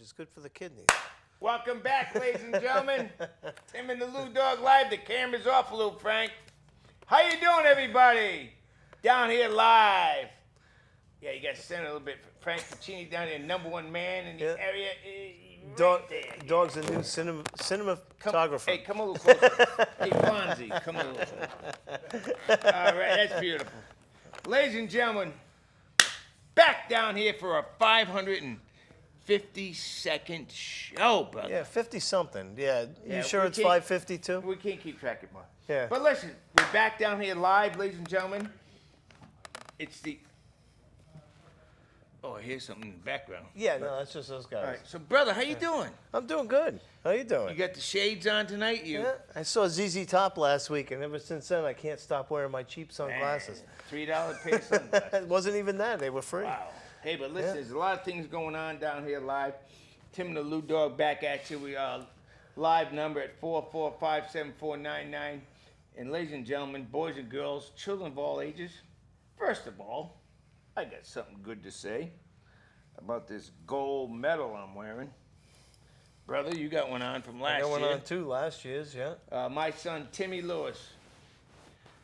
It's good for the kidneys. Welcome back, ladies and gentlemen. Tim and the Lew Dog live. The camera's off a little, Frank. How you doing, everybody? Down here live. Yeah, you got to send a little bit. Frank Puccini down here, #1 man in the area. Dog's a new cinematographer. Hey, come a little closer. Hey, Fonzie, come a little closer. All right, that's beautiful. Ladies and gentlemen, back down here for our 552nd show, brother. Yeah, 50-something. Yeah, you sure it's 552? We can't keep track of more. Yeah. But listen, we're back down here live, ladies and gentlemen. It's the... Oh, I hear something in the background. Yeah, no, that's just those guys. All right, so brother, how you doing? I'm doing good. How you doing? You got the shades on tonight? Yeah, I saw ZZ Top last week, and ever since then, I can't stop wearing my cheap sunglasses. $3 pair of sunglasses. It wasn't even that. They were free. Wow. Hey, but listen, there's a lot of things going on down here live. Tim and the Lew Dog back at you. We are live number at 445-7499. And ladies and gentlemen, boys and girls, children of all ages, first of all, I got something good to say about this gold medal I'm wearing. Brother, you got one on from last year. I got one on too, last year's, yeah. My son, Timmy Lewis,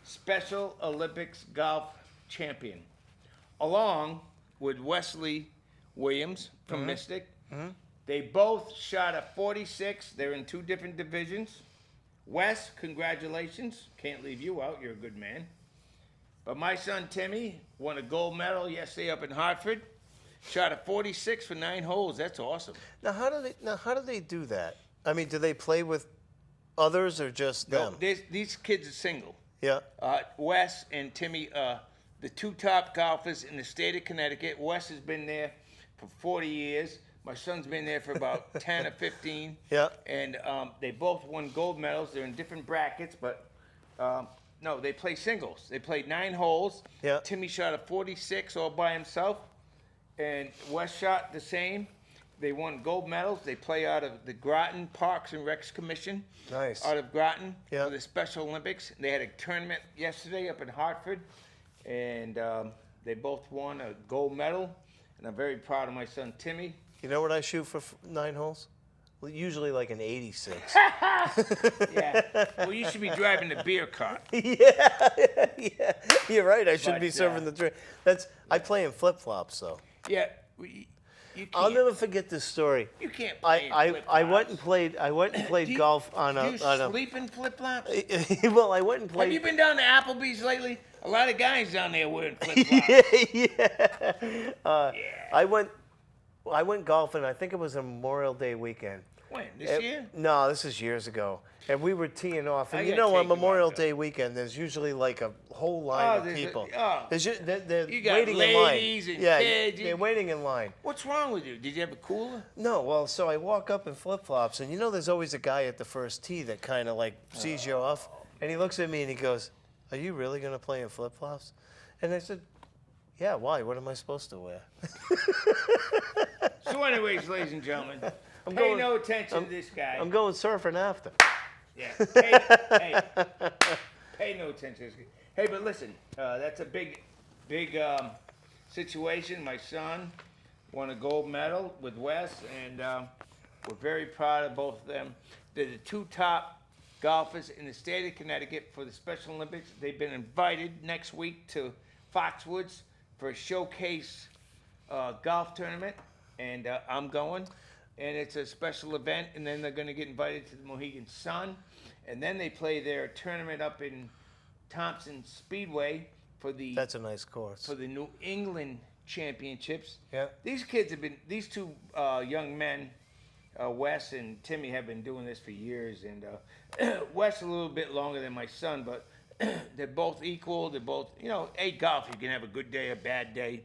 Special Olympics golf champion, along with Wesley Williams from Mystic. Mm-hmm. They both shot a 46. They're in 2 different divisions. Wes, congratulations. Can't leave you out. You're a good man. But my son, Timmy, won a gold medal yesterday up in Hartford. Shot a 46 for 9 holes. That's awesome. Now, how do they do that? I mean, do they play with others or just them? No, these kids are single. Yeah. Wes and Timmy, the 2 top golfers in the state of Connecticut. Wes has been there for 40 years. My son's been there for about 10 or 15. Yeah. And they both won gold medals. They're in different brackets, but no, they play singles. They played 9 holes. Yeah. Timmy shot a 46 all by himself, and Wes shot the same. They won gold medals. They play out of the Groton Parks and Recs Commission. Nice. Out of Groton for the Special Olympics. They had a tournament yesterday up in Hartford, and they both won a gold medal. And I'm very proud of my son, Timmy. You know what I shoot for 9 holes? Well, usually like an 86. Yeah. Well, you should be driving the beer cart. Yeah. You're right. I should be serving the drink. I play in flip-flops, though. Yeah. You can't. I'll never forget this story. You can't play in flip-flops. I went and played golf on a. Do you sleep in flip-flops? Well, I went and played. Have you been down to Applebee's lately? A lot of guys down there wearing flip-flops. Yeah. I went golfing. I think it was a Memorial Day weekend. When? This year? No, this is years ago. And we were teeing off. And on Memorial Day weekend, there's usually like a whole line of people. They're you got waiting in line. ladies and kids. They're waiting in line. What's wrong with you? Did you have a cooler? No, well, so I walk up in flip-flops, and there's always a guy at the first tee that kind of like sees you off. And he looks at me and he goes, "Are you really going to play in flip-flops?" And I said, "Yeah, why? What am I supposed to wear?" So anyways, ladies and gentlemen, pay no attention to this guy. I'm going surfing after. Yeah. Pay no attention to this guy. Hey, but listen, that's a big situation. My son won a gold medal with Wes, and we're very proud of both of them. They're the 2 top golfers in the state of Connecticut for the Special Olympics. They've been invited next week to Foxwoods for a showcase golf tournament. And I'm going. and it's a special event, and then they're going to get invited to the Mohegan Sun, and then they play their tournament up in Thompson Speedway for the That's a nice course. for the New England Championships. Yeah. These two young men, Wes and Timmy, have been doing this for years, and Wes a little bit longer than my son, but they're both equal. They're both, golf, you can have a good day, a bad day.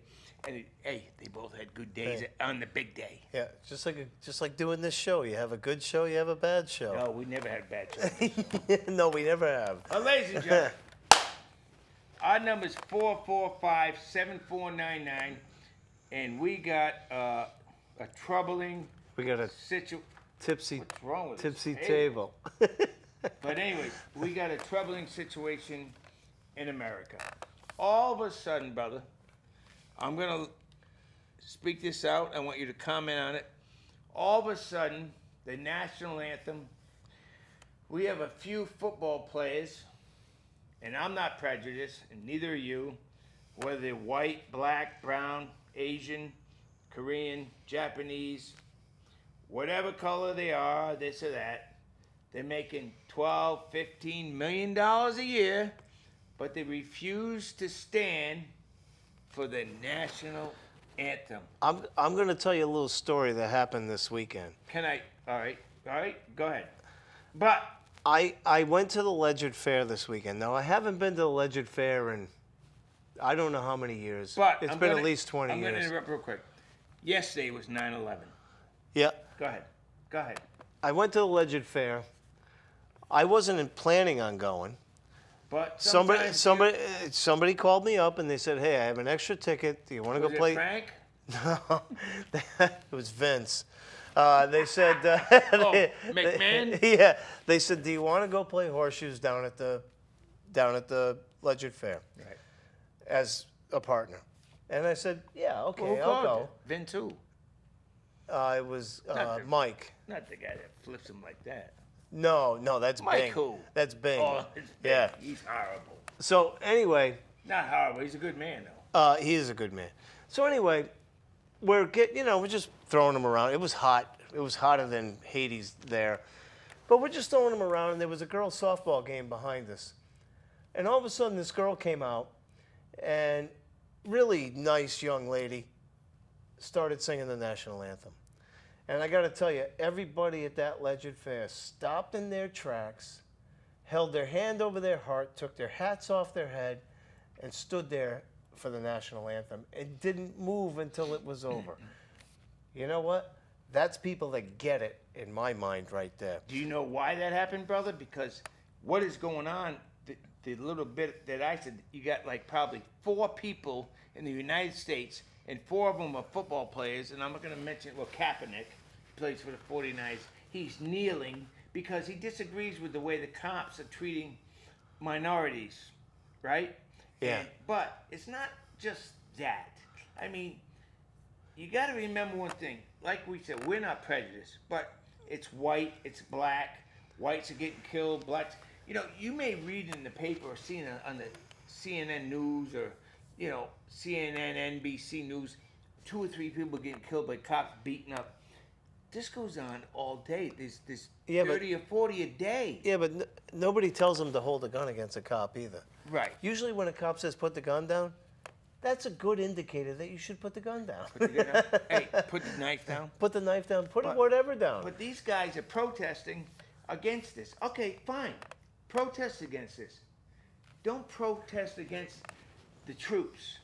And they both had good days on the big day. Yeah, just like doing this show. You have a good show, you have a bad show. No, we never had bad shows. No, we never have. Ladies and gentlemen, our number is 445-7499, and we got a troubling We got a situation. tipsy What's wrong with tipsy this table. But anyways, we got a troubling situation in America. All of a sudden, brother, I'm going to speak this out. I want you to comment on it. All of a sudden, the national anthem, we have a few football players, and I'm not prejudiced, and neither are you, whether they're white, black, brown, Asian, Korean, Japanese, whatever color they are, this or that. They're making $12, $15 million a year, but they refuse to stand for the national anthem. I'm going to tell you a little story that happened this weekend. Can I? All right, go ahead. But I went to the Ledyard Fair this weekend. Now, I haven't been to the Ledyard Fair in I don't know how many years. It's been at least 20 I'm years. going to interrupt real quick. Yesterday was 9/11. Yeah. Go ahead. I went to the Ledyard Fair. I wasn't planning on going. But somebody called me up and they said, "Hey, I have an extra ticket. Do you want to go play?" Frank? No, it was Vince. They said, McMahon? Yeah, they said, "Do you want to go play horseshoes down at the Ledyard Fair?" Right. As a partner, and I said, "Yeah, okay, Well, who I'll called go." you? Vince who? It was Not the- Mike. Not the guy that flips him like that. No, that's Mike Bing. who? That's Bing. Oh, it's big. Yeah. He's horrible. So anyway, Not horrible. He's a good man, though. he is a good man. So anyway, we're just throwing him around. It was hot. It was hotter than Hades there, but we're just throwing him around. And there was a girls' softball game behind us, and all of a sudden this girl came out, and really nice young lady started singing the national anthem. And I got to tell you, everybody at that Ledyard Fair stopped in their tracks, held their hand over their heart, took their hats off their head, and stood there for the national anthem and didn't move until it was over. You know what? That's people that get it in my mind right there. Do you know why that happened, brother? Because what is going on, the little bit that I said, you got like probably 4 people in the United States, and 4 of them are football players, and I'm not going to mention, Kaepernick plays for the 49ers. He's kneeling because he disagrees with the way the cops are treating minorities, right? Yeah. But it's not just that. I mean, you got to remember one thing. Like we said, we're not prejudiced, but it's white, it's black. Whites are getting killed, blacks. You may read in the paper or see on the CNN News or, CNN, NBC News, 2 or 3 people getting killed by cops, beaten up. This goes on all day. There's 30 or 40 a day. Yeah, but nobody tells them to hold a gun against a cop either. Right. Usually when a cop says put the gun down, that's a good indicator that you should put the gun down. Put the gun down. Hey, put the knife down. Put the knife down. Put whatever down. But these guys are protesting against this. Okay, fine. Protest against this. Don't protest against the troops,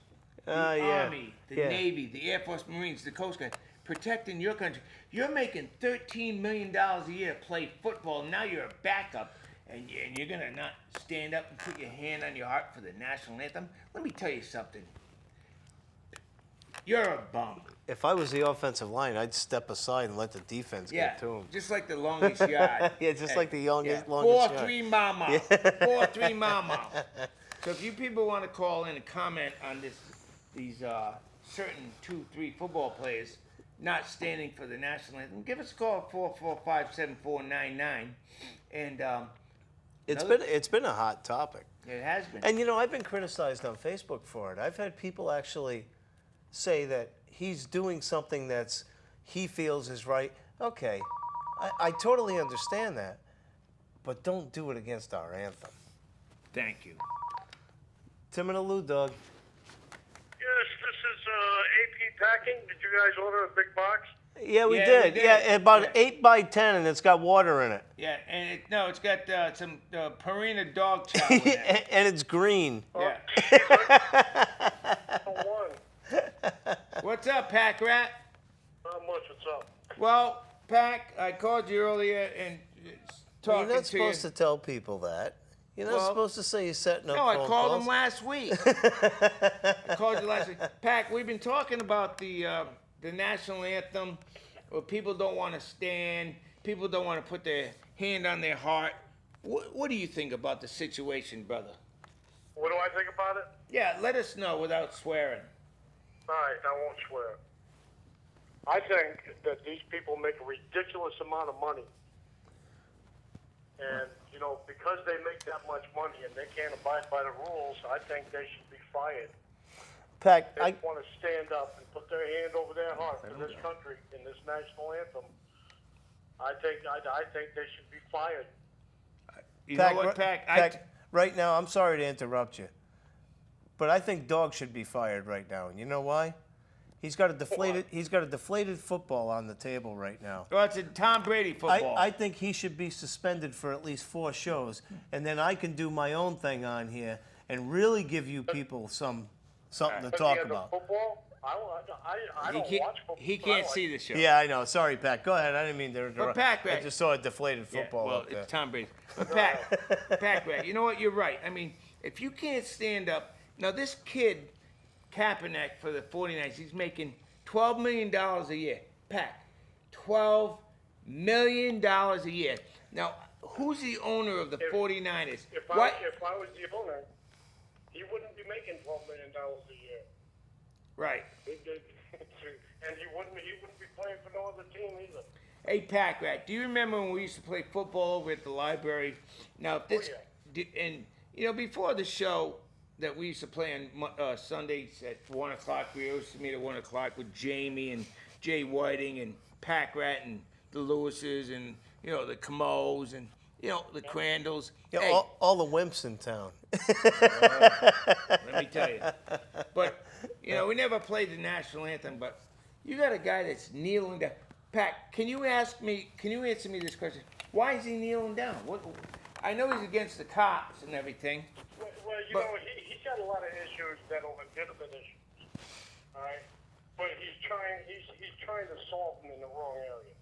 the Army, the Navy, the Air Force, Marines, the Coast Guard, protecting your country. You're making $13 million a year to play football. Now you're a backup, and you're going to not stand up and put your hand on your heart for the national anthem? Let me tell you something. You're a bum. If I was the offensive line, I'd step aside and let the defense get to him. Just like the longest yard. Yeah, just like the longest 4-3 mama. 4-3 mama. So if you people want to call in and comment on these certain 2-3 football players not standing for the national anthem, give us a call at 445-7499. And it's been a hot topic. it has been. And I've been criticized on Facebook for it. I've had people actually say that he's doing something he feels is right. Okay, I totally understand that, but don't do it against our anthem. Thank you. Tim and the Lew Dog. Yes, this is AP Packing. Did you guys order a big box? Yeah, we Yeah, did. we did. Yeah, about Yeah. 8 by 10, and it's got water in it. Yeah, and it's got some Purina dog chow in it. And it's green. Yeah. One. What's up, Pack Rat? Not much. What's up? Well, Pack, I called you earlier and talking You're not to you. supposed to tell people that. You're not Well, supposed to say you're setting up No, I phone called calls. him last week. I called you last week. Pack, we've been talking about the national anthem, where people don't want to stand, people don't want to put their hand on their heart. What do you think about the situation, brother? What do I think about it? Yeah, let us know without swearing. All right, I won't swear. I think that these people make a ridiculous amount of money. And, you know, because they make that much money and they can't abide by the rules, I think they should be fired. Pack, They want to stand up and put their hand over their heart for this country in this national anthem. I think they should be fired. You know what, Pack? Right now, I'm sorry to interrupt you, but I think Dog should be fired right now. And you know why? He's got a deflated football on the table right now. Well, it's a Tom Brady football. I think he should be suspended for at least 4 shows, and then I can do my own thing on here and really give you people something to talk about. Football? I don't watch football. He can't see the show. Yeah, I know. Sorry, Pat. Go ahead. I didn't mean to interrupt. Pack, I just saw a deflated football well, up there. it's Tom Brady. But Pack, you know what? You're right. I mean, if you can't stand up, now this kid, Kaepernick for the 49ers, he's making $12 million a year. Pack, $12 million a year. Now, who's the owner of the 49ers? If I was the owner, he wouldn't be making $12 million a year. Right. And he wouldn't be playing for no other team either. Hey, Pack Rat, do you remember when we used to play football over at the library? Now, if this, and you know, before the show that we used to play on Sundays at 1 o'clock, we used to meet at 1 o'clock with Jamie and Jay Whiting and Pack Rat and the Lewises and, you know, the Camos and, you know, the Crandalls. Yeah, Hey, all the wimps in town. let me tell you. But, you know, we never played the national anthem, but you got a guy that's kneeling down. Pat, can you answer me this question? Why is he kneeling down? I know he's against the cops and everything. Well, you know, he's got a lot of issues that are legitimate issues. All right? But he's trying to solve them in the wrong area.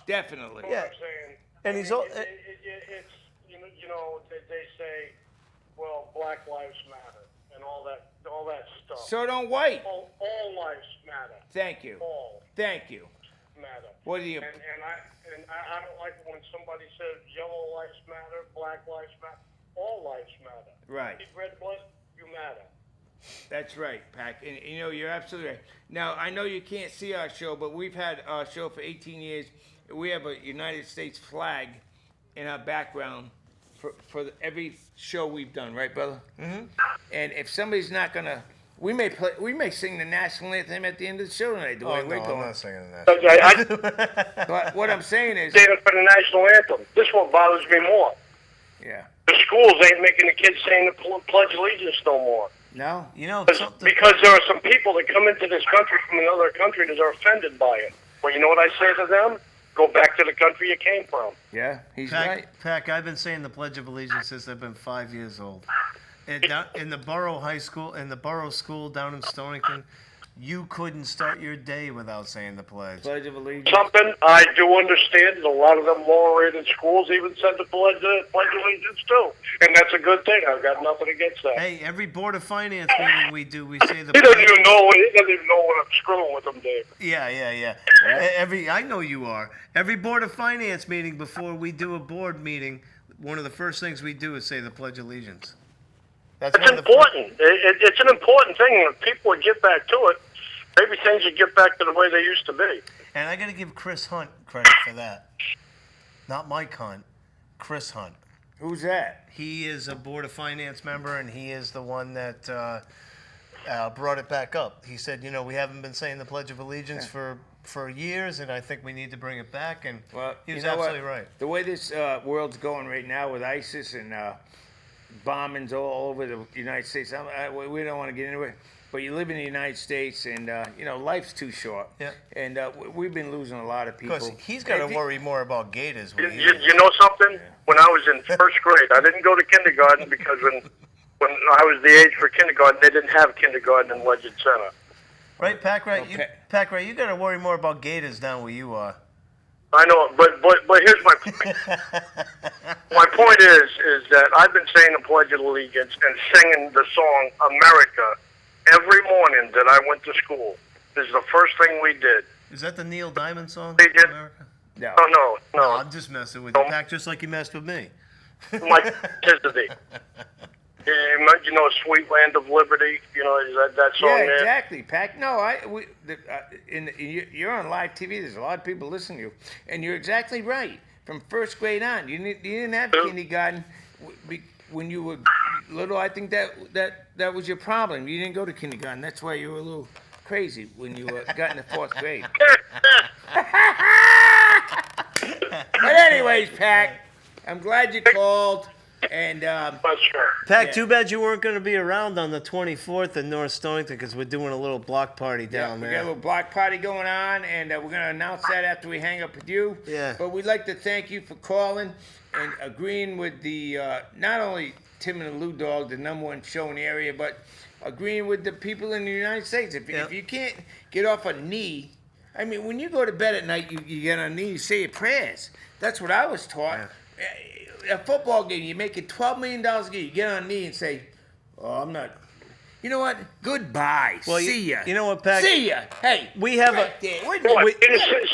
Definitely. You know what I'm saying? And he's all. It's you know they say, well, Black Lives Matter and all that stuff. So don't white. All lives matter. Thank you. All Thank you. matter. What do you? And I don't like it when somebody says yellow lives matter, black lives matter. All lives matter. Right. Need red blood, you matter. That's right, Pack. And you know, you're absolutely right. Now, I know you can't see our show, but we've had our show for 18 years. We have a United States flag in our background for every show we've done, right, brother? Mm-hmm. And if somebody's not gonna, we may sing the national anthem at the end of the show tonight. The way we're going. I'm not singing that. But what I'm saying is, Stand up for the national anthem. This one bothers me more. yeah. The schools ain't making the kids saying the Pledge of Allegiance no more. No. You know, Because there are some people that come into this country from another country that are offended by it. Well, you know what I say to them? Go back to the country you came from. Yeah, he's right. Pack, I've been saying the Pledge of Allegiance since I've been 5 years old. And in the Borough High School, in the Borough School down in Stonington, you couldn't start your day without saying the pledge. Pledge of Allegiance. Something I do understand is a lot of them lower-rated schools even said the Pledge of Allegiance too. And that's a good thing. I've got nothing against that. Hey, every Board of Finance meeting we do, we say the He doesn't pledge. even know what I'm screwing with him, Dave. Yeah. I know you are. Every Board of Finance meeting before we do a board meeting, one of the first things we do is say the Pledge of Allegiance. That's It's important. It's an important thing. When people would get back to it, maybe things would get back to the way they used to be. And I got to give Chris Hunt credit for that. Not Mike Hunt, Chris Hunt. Who's that? He is a Board of Finance member, and he is the one that brought it back up. He said, you know, we haven't been saying the Pledge of Allegiance for for years, and I think we need to bring it back. And Well, he was you know what? absolutely right. The way this world's going right now with ISIS and bombings all over the United States, we don't want to get into it. But you live in the United States, and life's too short. Yeah. And we've been losing a lot of people. Because he's got to worry more about gators. You know something? When I was in first grade, I didn't go to kindergarten because when I was the age for kindergarten, they didn't have kindergarten in Legend Center. Right, Packrat? Okay. Packrat, you got to worry more about gators down where you are. I know, but here's my point. My point is that I've been saying the Pledge of Allegiance and singing the song America every morning that I went to school. This is the first thing we did. Is that the Neil Diamond song? They did. America? No. No. No, I'm just messing with you, Pack, just like you messed with me. My Tizzity. You know, Sweet Land of Liberty. You know, is that song Yeah, there? exactly, Pac. No, you're on live TV. There's a lot of people listening to you, and you're exactly right. From first grade on, you didn't have kindergarten when you were little. I think that was your problem. You didn't go to kindergarten. That's why you were a little crazy when you got in the 4th grade. But anyways, Pac, I'm glad you called. And Sure. Pack, Yeah. too bad you weren't going to be around on the 24th in North Stonington because we're doing a little block party down we there. got a little block party going on, and we're going to announce that after we hang up with you. Yeah. But we'd like to thank you for calling and agreeing with the not only Tim and the Lew Dog, the #1 show in the area, but agreeing with the people in the United States. If you can't get off a knee, I mean, when you go to bed at night, you get on a knee, you say your prayers. That's what I was taught. A football game, you make it $12 million a game, you get on a knee and say, "Oh, I'm not." You know what? Goodbye. Well, See ya. You know what, Pack? See ya. Hey, We have right a. there. Wait a Boy, minute.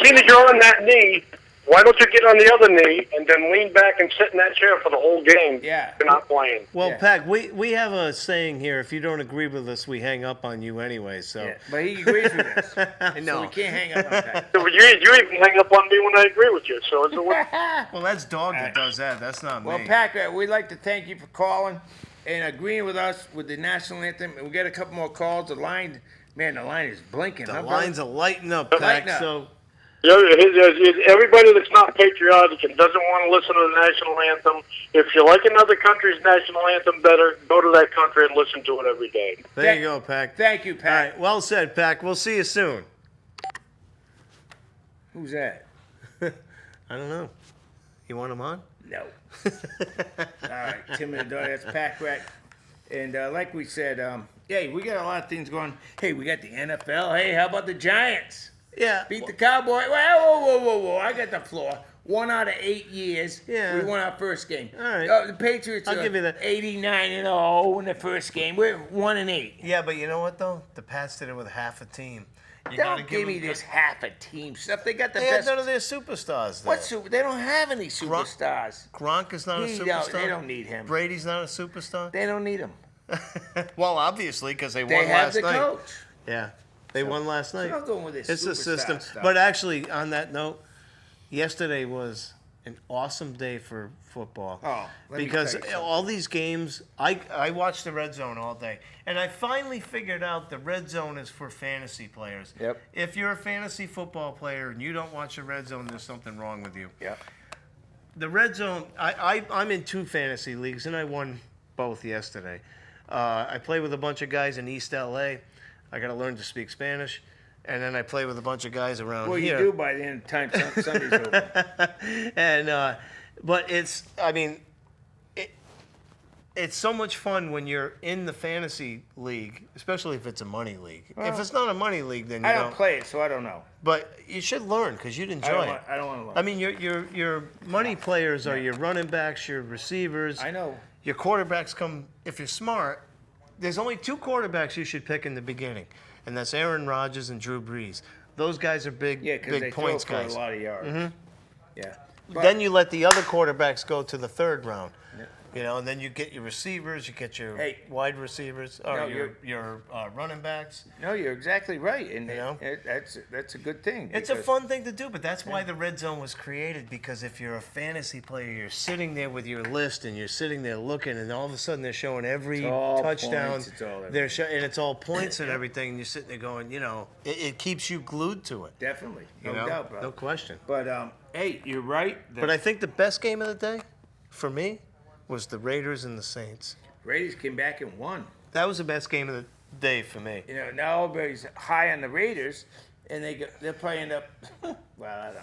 seeing that you're on that knee, why don't you get on the other knee and then lean back and sit in that chair for the whole game? Yeah. If you're not playing. Well, Yeah. Pack, we have a saying here: if you don't agree with us, we hang up on you anyway. So. Yeah, but he agrees with us. I know. So we can't hang up on that. You even hang up on me when I agree with you. So it's a Well, that's Dog that does that. That's not Well, me. Pac, we'd like to thank you for calling and agreeing with us with the national anthem. And we got a couple more calls. The line is blinking. The huh, lines are lighting up, Lighten Pack. up. So. everybody that's not patriotic and doesn't want to listen to the national anthem, if you like another country's national anthem better, go to that country and listen to it every day. There you go, Pack. Thank you, All Pac. right, well said, Pack. We'll see you soon. Who's that? I don't know. You want him on? No. All right, Tim and the Dog, that's Pac Rat. And like we said, hey, we got a lot of things going. Hey, we got the NFL. Hey, how about the Giants? Yeah. Beat the Cowboys. Well, whoa. I got the floor. 1 out of 8 years, Yeah. we won our first game. All right. The Patriots I'll are give you that. 89-0 in the first game. We're 1-8. Yeah, but you know what though? The Pats did it with half a team. You gotta Don't give me them- this half a team stuff. They got the They had best. none of their superstars there. They don't have any superstars. Gronk is not a They superstar. don't need him. Brady's not a superstar. They don't need him. Well, obviously, because they They won have last the night. coach. Yeah, they won last night. Don't go with this It's a superstar system. stuff. But actually, on that note, yesterday was an awesome day for football. Oh, let me because tell you something. all these games, I watched the red zone all day, and I finally figured out the red zone is for fantasy players. Yep. If you're a fantasy football player and you don't watch the red zone, there's something wrong with you. Yeah. The red zone, I'm in 2 fantasy leagues, and I won both yesterday. I play with a bunch of guys in East LA. I got to learn to speak Spanish. And then I play with a bunch of guys around Well, here. you do by the end of time Sunday's over. And but it's it's so much fun when you're in the fantasy league, especially if it's a money league. If it's not a money league, then you I don't play it, so I don't know. But you should learn because you'd enjoy it. I don't want to learn. I mean, your money players are your running backs, your receivers. I know. Your quarterbacks come, if you're smart, there's only 2 quarterbacks you should pick in the beginning, and that's Aaron Rodgers and Drew Brees. Those guys are big, Yeah, because they big points throw for guys. a lot of yards. Yeah. Then you let the other quarterbacks go to the 3rd round. You know, and then you get your receivers, you get your Hey. wide receivers, or No, your running backs. No, you're exactly right, and You know? that's a good thing. It's a because- fun thing to do, but that's why the red zone was created. Because if you're a fantasy player, you're sitting there with your list, and you're sitting there looking, and all of a sudden they're showing every It's all touchdown. points, it's all They're and it's all points and everything. And you're sitting there going, you know, it keeps you glued to it. Definitely, no You know? doubt, bro. No question. But hey, you're right. But I think the best game of the day, for me, was the Raiders and the Saints. Raiders came back and won. That was the best game of the day for me. You know, now everybody's high on the Raiders, and they'll probably end up. Well, I don't know.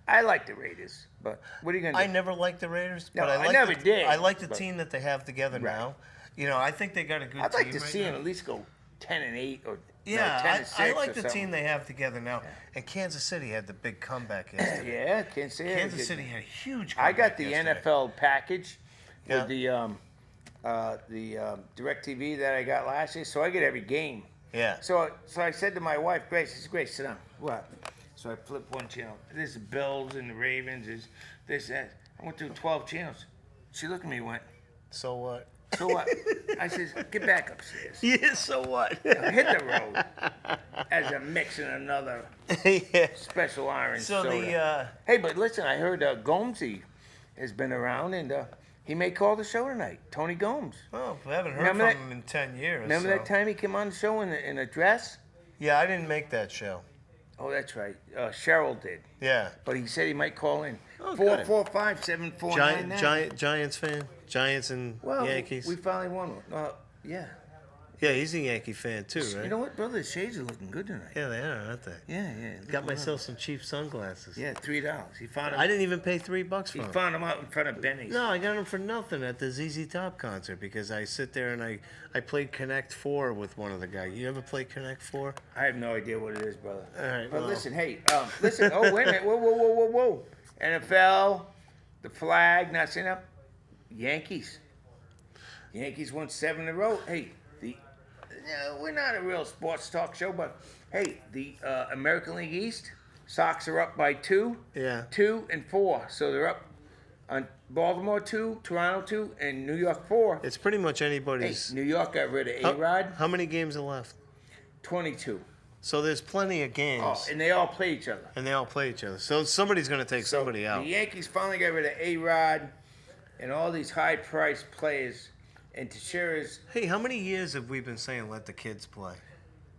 I like the Raiders, but what are you gonna do? I never liked the Raiders, No, but I I like never the, did, I like the but- team that they have together Right. now. You know, I think they got a good I'd team like to right see now. them at least go 10-8 or Yeah, 10-6 I like or the something. team they have together now. And Kansas City had the big comeback yesterday. Yeah, can't say it. Kansas City had a huge I comeback got the yesterday. NFL package Yeah. with the DirecTV that I got last year, so I get every game. Yeah. So I said to my wife, Grace, I said, Grace, sit down. What? So I flipped one channel. There's the Bills and the Ravens. There's this, that. I went through 12 channels. She looked at me and went, So what? so what? I says, get back upstairs. Yeah, so what? I hit the road as I'm mixing another yeah. special orange So soda. Hey, but listen, I heard Gomesy has been around, and he may call the show tonight. Tony Gomes. Well, we haven't heard Remember from that- him in 10 years. Remember so. that time he came on the show in a dress? Yeah, I didn't make that show. Oh, that's right. Cheryl did. Yeah. But he said he might call in. Oh, good. 445-7499. Giants fan? Giants and Well, Yankees? we finally won one. Yeah. Yeah, he's a Yankee fan too, right? You know what, brother? The shades are looking good tonight. Yeah, they are, aren't they? Yeah. Got myself some cheap sunglasses. Yeah, $3. He found I them. didn't even pay $3 for He them. found them out in front of Benny's. No, I got them for nothing at the ZZ Top concert because I sit there and I played Connect 4 with one of the guys. You ever play Connect 4? I have no idea what it is, brother. All right, But well. listen, hey, listen. Oh, wait a minute. Whoa. NFL, the flag, not saying up. Yankees. Yankees won 7 in a row. Hey, we're not a real sports talk show, but hey, the American League East, Sox are up by 2. Yeah. 2 and 4. So they're up on Baltimore 2, Toronto 2, and New York 4. It's pretty much Hey, anybody's. New York got rid of A-Rod, How many games are left? 22. So there's plenty of games. Oh, and they all play each other. And they all play each other. So somebody's going to take somebody out. The Yankees finally got rid of A-Rod and all these high-priced players. And Teixeira's. Hey, how many years have we been saying let the kids play?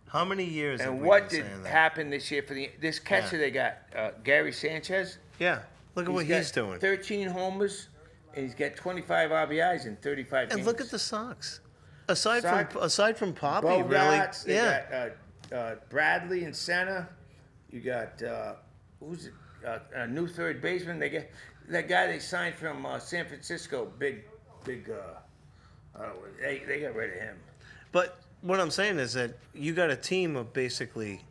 How many years have And we what been did saying that? happen this year for this catcher they got? Gary Sanchez. Yeah, look at what got he's doing. 13 homers, and he's got 25 RBIs in 35 games. And look at the Sox. Aside Sox. from Poppy, Bogarts, really, they yeah. got Bradley in center. You got who's it? A new third baseman. They get that guy they signed from San Francisco. Big. They got rid of him. But what I'm saying is that you got a team of basically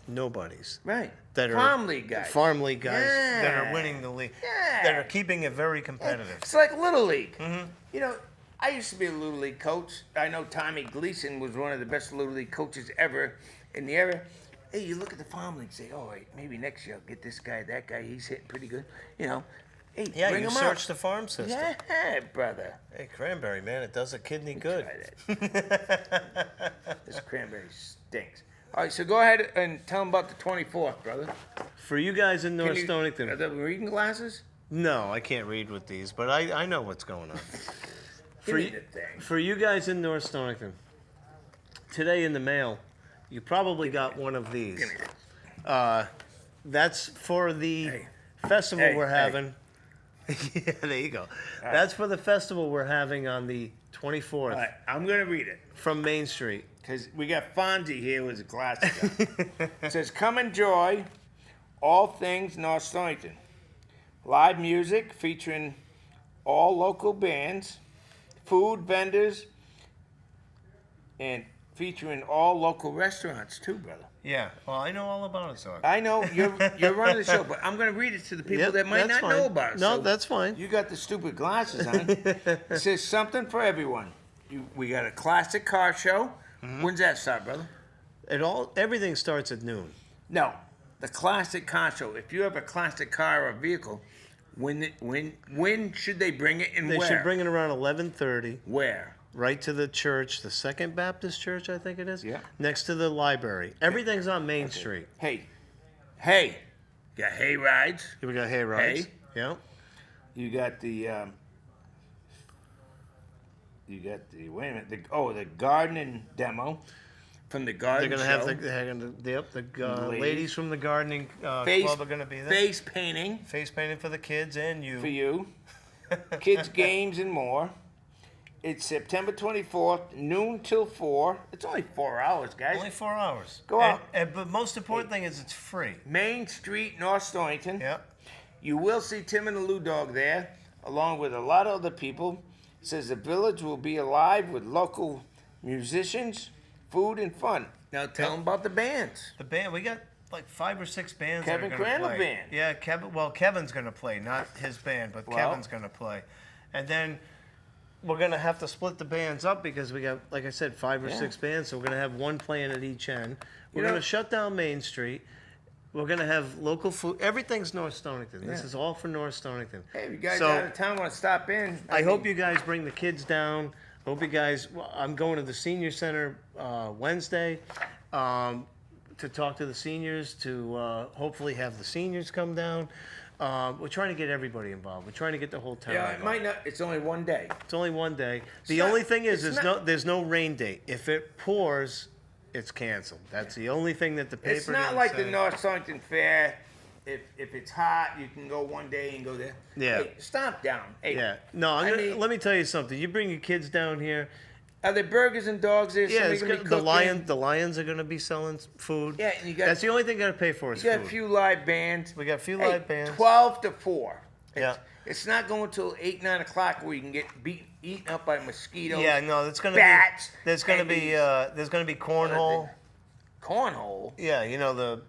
nobodies. Right. That are Farm league guys. Farm league guys that Yeah. are winning the league. Yeah. That are keeping it very competitive. It's like Little League. Mm-hmm. You know, I used to be a Little League coach. I know Tommy Gleason was one of the best Little League coaches ever in the area. Hey, you look at the farm league, say, oh, wait, maybe next year I'll get this guy, that guy, he's hitting pretty good. You know, hey, Yeah, bring you him search out. the farm system. Yeah, brother. Hey, cranberry, man, it does a kidney good. Try that. This cranberry stinks. All right, so go ahead and tell them about the 24th, brother. For you guys in North Are Stonington, the reading glasses? no, I can't read with these, but I know what's going on. Give me you- the thing. For you guys in North Stonington, today in the mail, you probably got one of these. Give me this. That's for the Hey. festival Hey, we're hey. having. Yeah, there you go. That's for the festival we're having on the 24th All right, I'm going to read it. from Main Street. Because we got Fonzie here with his glasses on. It says, come enjoy all things North Stonington. Live music featuring all local bands, food vendors, and featuring all local restaurants too, brother. Yeah, well, I know all about it, so. I know you're running the show, but I'm going to read it to the people that might not know about it. No, So that's fine. You got the stupid glasses on. It says something for everyone. We got a classic car show. Mm-hmm. When's that start, brother? Everything starts at noon. No, the classic car show. If you have a classic car or vehicle, When should they bring it and They where? should bring it around 11:30, Where? right to the church, the Second Baptist Church, I think it is. Yeah. Next to the library. Everything's on Main Street. Hey, got hay rides. Here we got hay rides. Hay. Yeah. You got the wait a minute. The gardening demo from the garden They're gonna show. have the Ladies. ladies from the gardening face, club are gonna be there. face painting Face painting for the kids and you. for you. Kids games and more. It's September 24th, noon till 4. It's only 4 hours, guys. Only 4 hours. Go out. But most important thing is it's free. Main Street, North Stonington. Yeah. You will see Tim and the Lew Dog there, along with a lot of other people. It says the village will be alive with local musicians, food, and fun. Now tell them about the bands. The band, we got like 5 or 6 bands. Kevin that are gonna Crandall play. band. Yeah, Kevin. Well, Kevin's gonna play, not his band, but Well. Kevin's gonna play. And then we're gonna have to split the bands up because we got, like I said, 5 or Yeah. 6 bands. So we're gonna have one playing at each end. We're You know- gonna shut down Main Street. We're gonna have local food. Everything's North Stonington. This Yeah. is all for North Stonington. Hey, if you guys So- out of town want to stop in, I hope you guys bring the kids down. Hope you guys. Well, I'm going to the senior center Wednesday to talk to the seniors. To hopefully have the seniors come down. We're trying to get everybody involved. We're trying to get the whole town. Yeah, it involved. might not. It's only one day. It's only one day. The not- only thing is, it's not- there's no rain date. If it pours, it's canceled. That's the only thing that the paper. It's not didn't like the say. North Stonington Fair. If it's hot, you can go one day and go there. Yeah. Hey, stomp down. Hey, Yeah. No, I mean- let me tell you something. You bring your kids down here. Are there burgers and dogs there? Yeah, Somebody it's gonna be gonna, the cooking? lions are going to be selling food. Yeah, and you got- That's the only thing you got to pay for is You got food. a few live bands. We got a few Hey, live bands. 12 to 4. Yeah. It's not going till 8, 9 o'clock where you can get eaten up by mosquitoes. Yeah, no, that's gonna Bats, be. There's gonna and be. these- There's gonna be cornhole. Cornhole. Yeah, you know the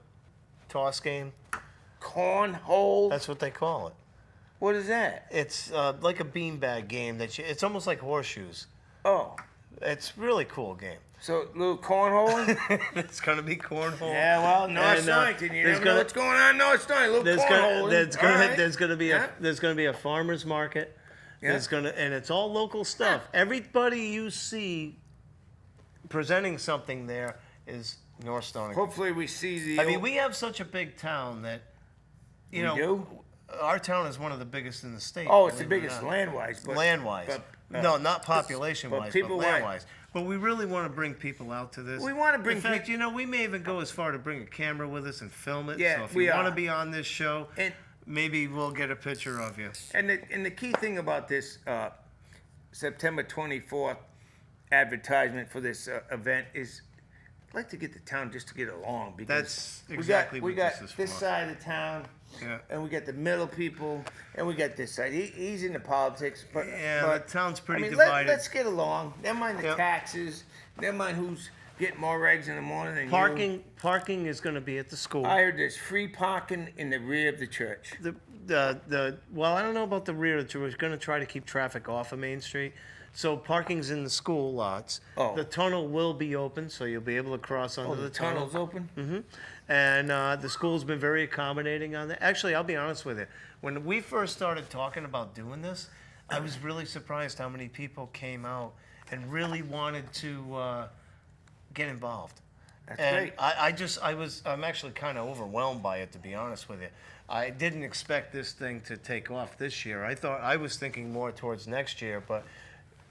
toss game. Cornhole. That's what they call it. What is that? It's like a beanbag game that it's almost like horseshoes. Oh, It's really cool game. so little cornhole. It's gonna be cornhole. Yeah, well, North And, Stonington. You there's never know gonna- what's going on in North Stonington. Little There's cornhole. gonna, there's gonna, All right. there's gonna be Yeah. there's gonna be a farmer's market. Yeah. There's gonna, and it's all local stuff. Everybody you see presenting something there is North Stonington. Hopefully, we see the. I mean, we have such a big town that, you We know, do? our town is one of the biggest in the state. Oh, it's the believe it or biggest not. land-wise. But, Land-wise. but, No, not population-wise, but people-wise. land-wise. But we really want to bring people out to this. We wanna bring In fact, peop- you know, we may even go as far to bring a camera with us and film it. Yeah, so if we you want are. to be on this show, And- maybe we'll get a picture of you. And the key thing about this September 24th advertisement for this event is, I'd like to get the town just to get along because That's exactly we what got this is this for. side of the town, Yeah. and we got the middle people, and we got this side. He's into politics, but Yeah, but, the town's pretty I mean, divided. Let's get along. Never mind the Yep. taxes. Never mind who's getting more eggs in the morning than you. Parking is going to be at the school. I heard there's free parking in the rear of the church. Well, I don't know about the rear of the church. We're going to try to keep traffic off of Main Street. So parking's in the school lots. Oh. The tunnel will be open, so you'll be able to cross under Oh, the the tunnel. tunnel's open. And the school's been very accommodating on that. Actually, I'll be honest with you. When we first started talking about doing this, I was really surprised how many people came out and really wanted to get involved. That's And great. I'm actually kind of overwhelmed by it, to be honest with you. I didn't expect this thing to take off this year. I was thinking more towards next year, but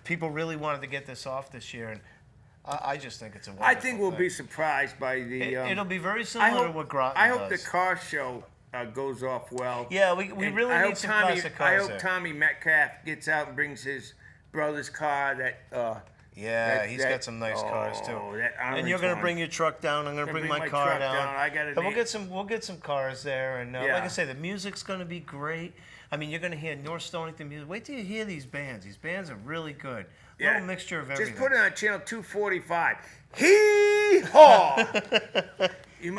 people really wanted to get this off this year, and I just think it's a wonderful I think we'll thing. be surprised by the. It'll be very I similar hope, to what Groton I hope does. the car show goes off well. Yeah, we And really I need hope some Tommy, classic I cars hope there. Tommy Metcalf gets out and brings his brother's car. Yeah, he's got some nice cars too. That And you're orange gonna one. bring your truck down. I'm gonna bring my car truck down. I got And we'll get some cars there. And like Yeah. I say, the music's gonna be great. I mean, you're gonna hear North Stonington music. Wait till you hear these bands. These bands are really good. A little mixture of everything. Just put it on channel 245. Hee haw!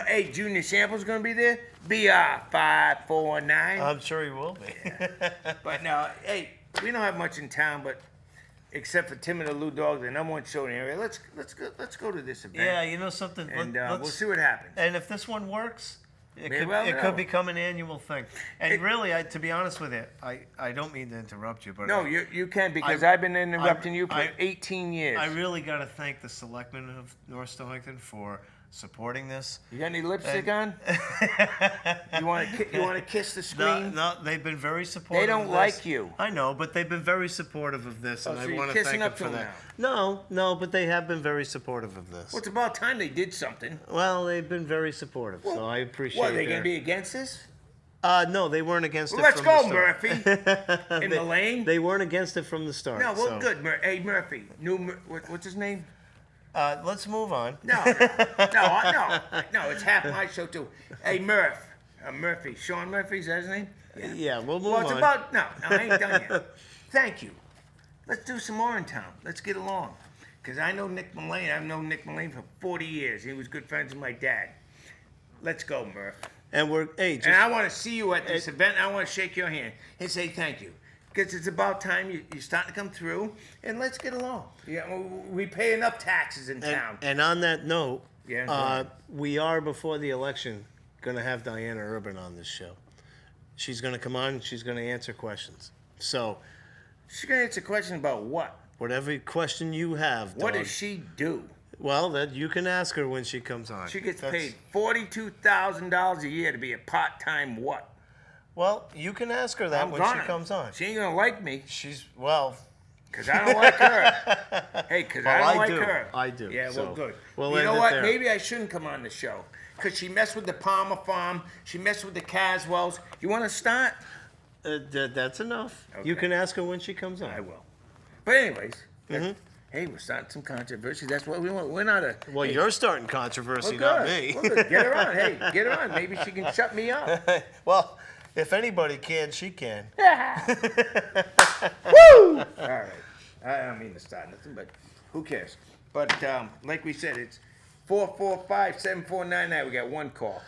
Hey, Junior Sample's gonna be there. BR 549. I'm sure he will be. But no, hey, we don't have much in town, but except for Tim and the Lew Dog, the number one show in the area. Let's go to this event. Yeah, you know something. And let's- we'll see what happens. And if this one works, It could become an annual thing. And really, to be honest with you, I don't mean to interrupt you, but No, you can, because I've been interrupting you for 18 years. I really got to thank the selectmen of North Stonington for supporting this. You got any lipstick on? You want to kiss the screen? No, they've been very supportive. They don't like you. I know, but they've been very supportive of this, and so I you're want to kissing thank up them for to them that. No, but they have been very supportive of this. Well, it's about time they did something. Well, they've been very supportive, so I appreciate it. What, are they going to be against this? No, they weren't against it Let's from go, the start. Murphy. In the lane? They weren't against it from the start. No, well, so. good. Hey, Murphy. What's his name? Let's move on. No, it's half my show, too. Hey, Murphy. Sean Murphy, is that his name? Yeah, we'll move on. Well, it's about... No, I ain't done yet. Thank you. Let's do some more in town. Let's get along. Because I know Nick Mullane. I've known Nick Mullane for 40 years. He was good friends with my dad. Let's go, Murph. And and I want to see you at this event. I want to shake your hand and say thank you. Because it's about time you're starting to come through, and let's get along. Yeah, we pay enough taxes in town. And on that note, Yeah, we are, before the election, going to have Diana Urban on this show. She's going to come on, and she's going to answer questions. So, She's going to answer questions about what? whatever question you have, What dog, does she do? well, that you can ask her when she comes on. She gets That's- paid $42,000 a year to be a part-time what? Well, you can ask her that I'm when gonna. she comes on. She ain't going to like me. Well, Because I don't like her. Hey, because I Well, don't I like do. her. I do, Yeah, so well, good. we'll You end know it what? there. Maybe I shouldn't come on the show. Because she messed with the Palmer Farm. She messed with the Caswells. You want to start? that's enough. You Okay. can ask her when she comes on. I will. But anyways, hey, we're starting some controversy. That's what we want. We're not a... Well, hey, you're starting controversy, we're not good. me. We're good. Get her on. Hey, get her on. Maybe she can shut me up. Well, if anybody can, she can. Woo! All right. I don't mean to start nothing, but who cares? But like we said, it's 445-7499. We got one call.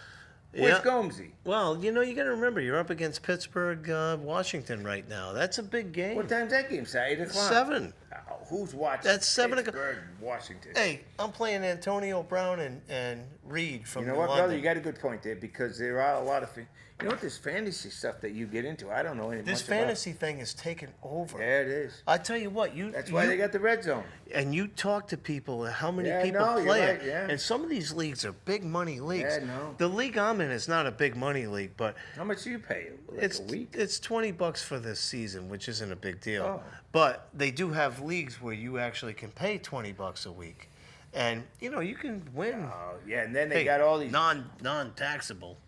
Where's Yeah. Gomesy? Well, you got to remember, you're up against Pittsburgh, Washington right now. That's a big game. What time's that game? 8 o'clock? 7. Oh, who's watching? That's 7 o'clock. Pittsburgh, Washington. Hey, I'm playing Antonio Brown and Reed from You know what, London. brother? You got a good point there because there are a lot of... You know what? This fantasy stuff that you get into, I don't know anything This much about. fantasy thing is taking over. Yeah, it is. I tell you what, That's why they got the red zone. And you talk to people, how many Yeah, people no, you're play right, it. yeah. And some of these leagues are big money leagues. Yeah, no. The league I'm in is not a big money league, but How much do you pay? Like it's a week? it's $20 for this season, which isn't a big deal. Oh. But they do have leagues where you actually can pay $20 a week, and you can win. Oh, yeah, and then they got all these... non-taxable.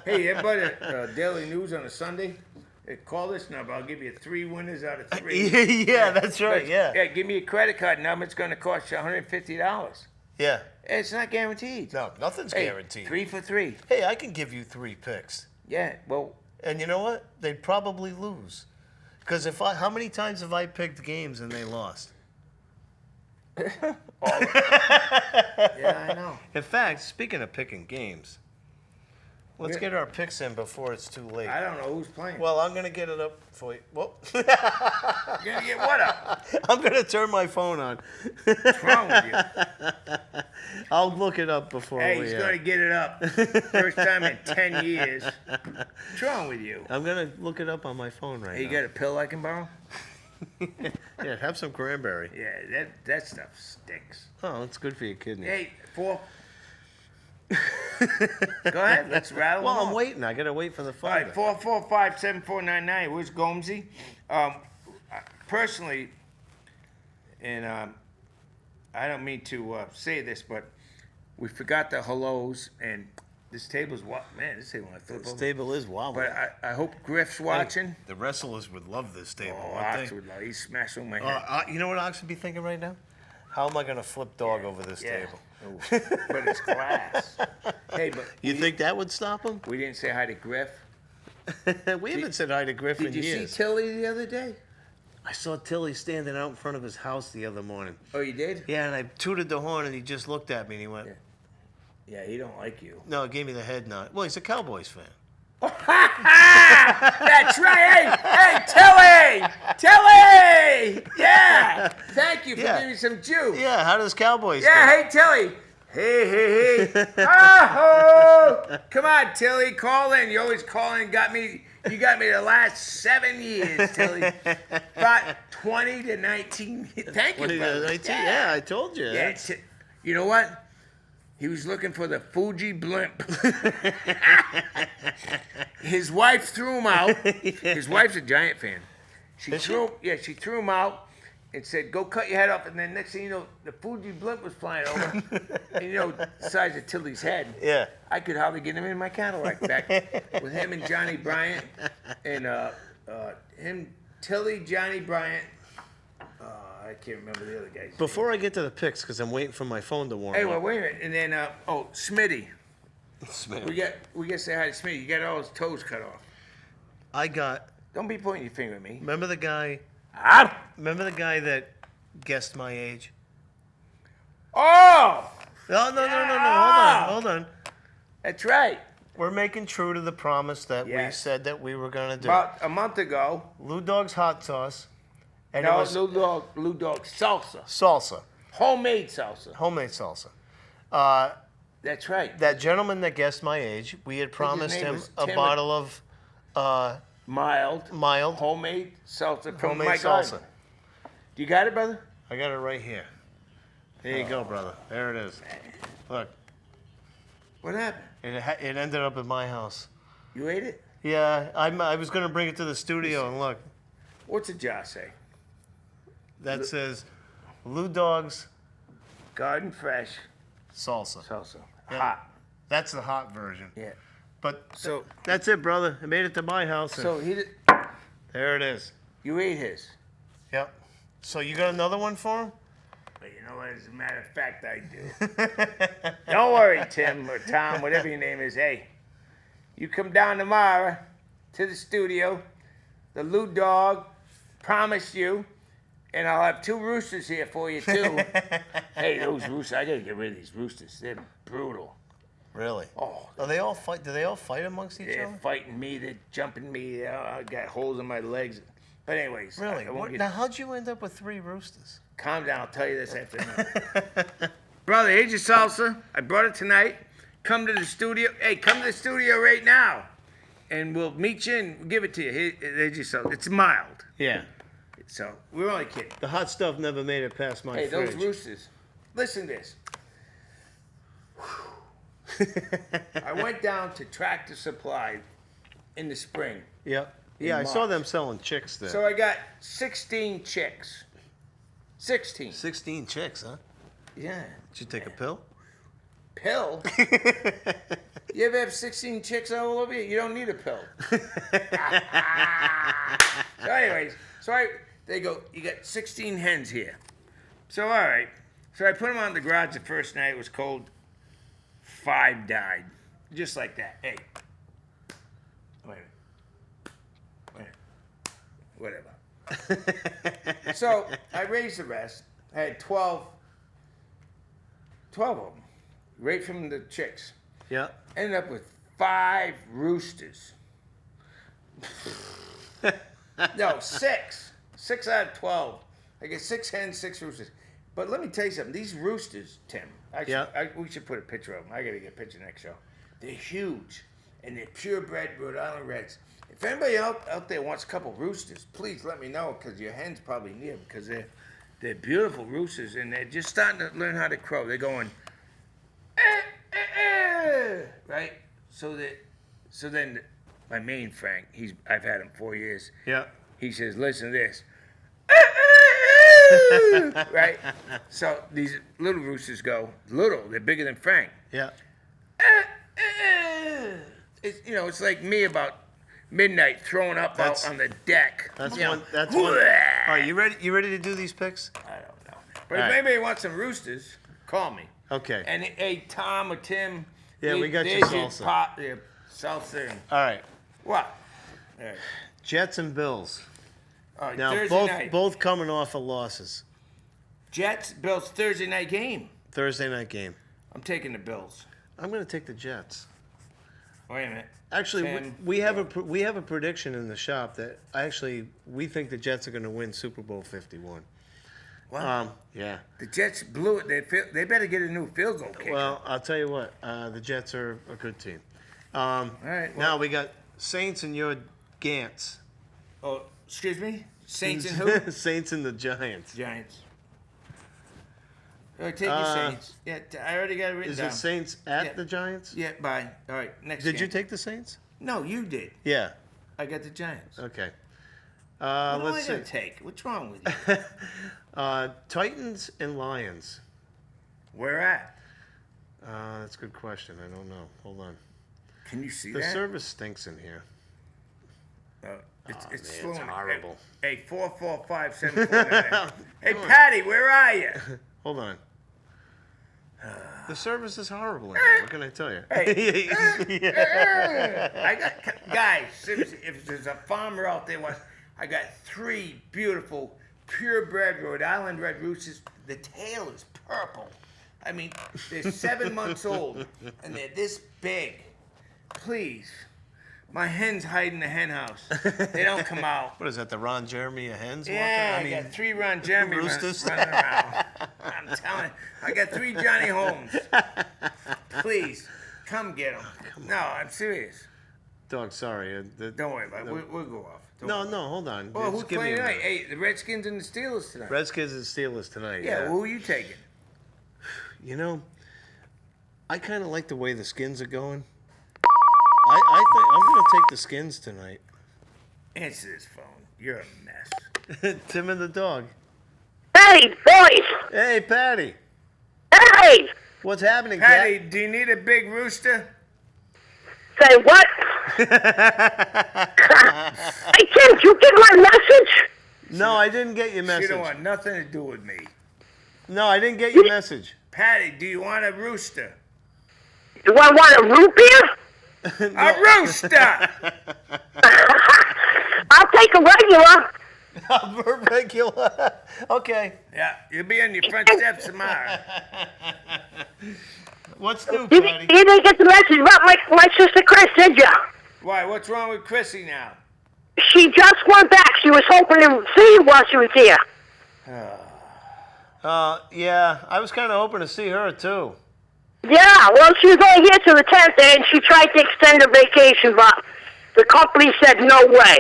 Hey, everybody at Daily News on a Sunday, call this number. I'll give you 3 winners out of 3. yeah, that's right. But, Yeah, give me a credit card number. It's going to cost you $150. yeah. It's not guaranteed. No, nothing's Hey, guaranteed. 3 for 3. Hey, I can give you 3 picks, Yeah, well, and you know what? They'd probably lose, because how many times have I picked games and they lost? yeah, I know. In fact, speaking of picking games, let's Yeah. get our picks in before it's too late. I don't know who's playing. Well, I'm gonna get it up for you. Well, You're going to get what up? I'm gonna turn my phone on. What's wrong with you? I'll look it up before Hey, we. he's going to get it up. First time in 10 years. What's wrong with you? I'm gonna look it up on my phone right Hey, you now. got a pill I can borrow? Yeah, have some cranberry. Yeah, that stuff stinks. Oh, it's good for your kidney. Hey, 4. Go ahead, let's rattle Well, them I'm off. waiting. I gotta wait for the phone. All right, 445-7499. Where's Gomesy? Personally, and I don't mean to say this, but we forgot the hellos, and this table's man. This table I flip This over. table is wobbly. But I hope Griff's watching. The wrestlers would love this table. Oh, wouldn't Ox they? would love. He's smashing my head. You know what Ox would be thinking right now? How am I gonna flip dog over this Yeah. table? Ooh, but it's glass. Hey, but You think that would stop him? we didn't say hi to Griff? We haven't said hi to Griff in Did you years. see Tilly the other day? I saw Tilly standing out in front of his house the other morning. Oh, you did? Yeah, and I tooted the horn, and he just looked at me, and he went, Yeah, he don't like you. no, gave me the head nod. Well, he's a Cowboys fan. That's right. Hey, Tilly! Tilly! Yeah! Thank you for Yeah. giving me some juice. Yeah, how does Cowboys Yeah, feel? hey, Tilly. Hey. Oh! Come on, Tilly, call in. You always call in. You got me the last 7 years, Tilly. About 20 to 19. Thank you, 20 to brother. 19. Yeah, I told you. Yeah, you know what? He was looking for the Fuji blimp. His wife threw him out. His wife's a Giant fan. She threw him out and said, "Go cut your head off." And then next thing you know, the Fuji blimp was flying over. And the size of Tilly's head. Yeah. I could hardly get him in my Cadillac back with him and Johnny Bryant and Tilly, Johnny Bryant. I can't remember the other guys. Before I get to the picks, because I'm waiting for my phone to warm Hey, up. well, wait a minute. And then, Smitty. Smith. We got to say hi to Smitty. You got all his toes cut off. I got. Don't be pointing your finger at me. Remember the guy? Remember the guy that guessed my age? Oh! No. Hold on. That's right. We're making true to the promise that we Yes. said that we were gonna do. About a month ago. Lew Dog's hot sauce. And it No, was Lew Dog salsa. salsa, Homemade salsa. homemade salsa. That's right. That gentleman that guessed my age, we had promised name him was a Tim. bottle of Mild. mild Homemade salsa from homemade my salsa. garden. You got it, brother? I got it right here. There you go, brother. There it is. Look, What happened? it ended up at my house. You ate it? Yeah, I was gonna bring it to the studio and look. What's the jar say? That says Lew Dog's Garden fresh salsa. salsa. Yeah. Hot. That's the hot version. Yeah. But So that's it, brother. I made it to my house. And there it is. you ate his. Yep. So you got another one for him? But you know what? As a matter of fact, I do. Don't worry, Tim or Tom, whatever your name is. Hey, you come down tomorrow to the studio. The Lew Dog promised you, and I'll have 2 roosters here for you too. Hey, those roosters! I gotta get rid of these roosters. They're brutal. Really? Oh, Are they all fight? Do they all fight amongst each they're other? fighting me. They're jumping me. I got holes in my legs. But anyways, Really? I won't get- Now, how'd you end up with 3 roosters? Calm down. I'll tell you this afternoon. Brother, here's your salsa. I brought it tonight. Come to the studio. Hey, come to the studio right now. And we'll meet you and give it to you. Here's your salsa. It's mild. Yeah. So, we're only kidding. The hot stuff never made it past my Hey, fridge. those roosters. Listen to this. I went down to Tractor Supply in the spring. Yep. Yeah, I In saw March. them selling chicks there. So I got 16 chicks. 16. 16 chicks, huh? Yeah. Did you take a pill? Pill? You ever have 16 chicks all over you? You don't need a pill. So anyways, they go, you got 16 hens here. So all right. So I put them on the garage the first night. It was cold. 5 died. Just like that. Hey. Wait a minute. Whatever. So I raised the rest. I had 12 of them. Right from the chicks. Yeah. Ended up with 5 roosters. No, 6. 6 out of 12. I get 6 hens, 6 roosters. But let me tell you something. These roosters, Tim. We should put a picture of them. I got to get a picture next show. They're huge. And they're purebred Rhode Island Reds. If anybody out there wants a couple roosters, please let me know, because your hen's probably near, because they're beautiful roosters, and they're just starting to learn how to crow. They're going, right? So then my main Frank, I've had him 4 years. Yeah. He says, listen to this. Right? So these little roosters go, they're bigger than Frank. Yeah. It's like me about midnight throwing up out on the deck. That's You know, one. That's one. All right, you ready? You ready to do these picks? I don't know. But All if right. anybody wants some roosters, call me. Okay. And hey, Tom or Tim. Yeah, we got your there's salsa. Your salsa. And, All right. what? All right. Jets and Bills. All right, Now Thursday night. both coming off of losses. Jets, Bills, Thursday night game. Thursday night game. I'm taking the Bills. I'm going to take the Jets. Wait a minute. Actually, Tim, we have a prediction in the shop that we think the Jets are going to win Super Bowl 51. Yeah. The Jets blew it. They better get a new field goal kicker. Well, I'll tell you what. The Jets are a good team. All right. Now we got Saints and your Gants. Oh, excuse me? Saints and who? Saints and the Giants. Giants. All right, take your Saints. Yeah, I already got it written down. Is it Saints at Yeah. the Giants? Yeah, bye. All right, next Did game. you take the Saints? No, you did. Yeah. I got the Giants. Okay. What am I Let's going to see. take? What's wrong with you? Titans and Lions. Where at? That's a good question. I don't know. Hold on. Can you see The that? service stinks in here. It's man, slow. it's horrible. Hey, 445-749. Hey, Patty, where are you? Hold on. The service is horrible in here. What can I tell you? Hey. I got guys. Seriously, if there's a farmer out there, I got 3 beautiful, purebred Rhode Island red roosters. The tail is purple. I mean, they're 7 months old and they're this big. Please, my hens hide in the hen house. They don't come out. What is that, the Ron Jeremy of hens? Yeah, walking? I got 3 Ron Jeremy roosters. running around. I'm telling you, I got 3 Johnny Holmes. Please, come get them. No, I'm serious. Dog, sorry. Don't worry about it. We'll go off. Don't No, worry. hold on. Well, Just who's give me playing a tonight? minute. Hey, the Redskins and the Steelers tonight. Redskins and Steelers tonight. Yeah, who are you taking? You know, I kind of like the way the Skins are going. I think I'm going to take the Skins tonight. Answer this phone. You're a mess. Tim and the dog. Hey, boys! Hey, Patty. Hey! What's happening, Patty, do you need a big rooster? Say what? Hey, Tim, did you get my message? No, I didn't get your She message. don't want nothing to do with me. No, I didn't get your message. Patty, do you want a rooster? Do I want a root beer? A rooster! I'll take a regular. Regular. Okay. Yeah, you'll be on your front steps tomorrow. What's new, You, Patty? you didn't get the message about my sister Chris, did you? Why, what's wrong with Chrissy now? She just went back. She was hoping to see you while she was here. Yeah, I was kind of hoping to see her, too. Yeah, well, she was only here till the 10th, and she tried to extend her vacation, but the company said no way.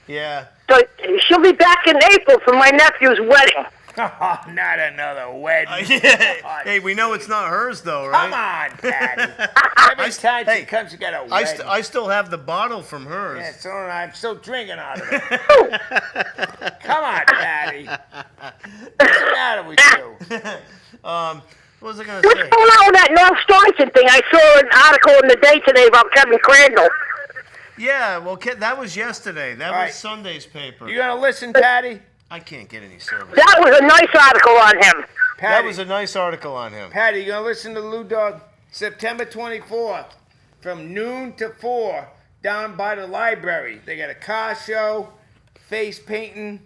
Yeah. So she'll be back in April for my nephew's wedding. Oh, not another wedding. Hey, we know it's not hers, though, right? Come on, Patty. Every time she comes, you got a wedding. I still have the bottle from hers. Yeah, so I'm still drinking out of it. Come on, Patty. What's the matter with you? What was I going What's to say? going on with that North Stonington thing? I saw an article in the day today about Kevin Crandall. Yeah, well, that was yesterday. That All right. was Sunday's paper. You gonna listen, Patty? I can't get any service. That was a nice article on him. That Patty, was a nice article on him. Patty, you gonna listen to Lew Dog? September 24th, from noon to 4, down by the library. They got a car show, face painting.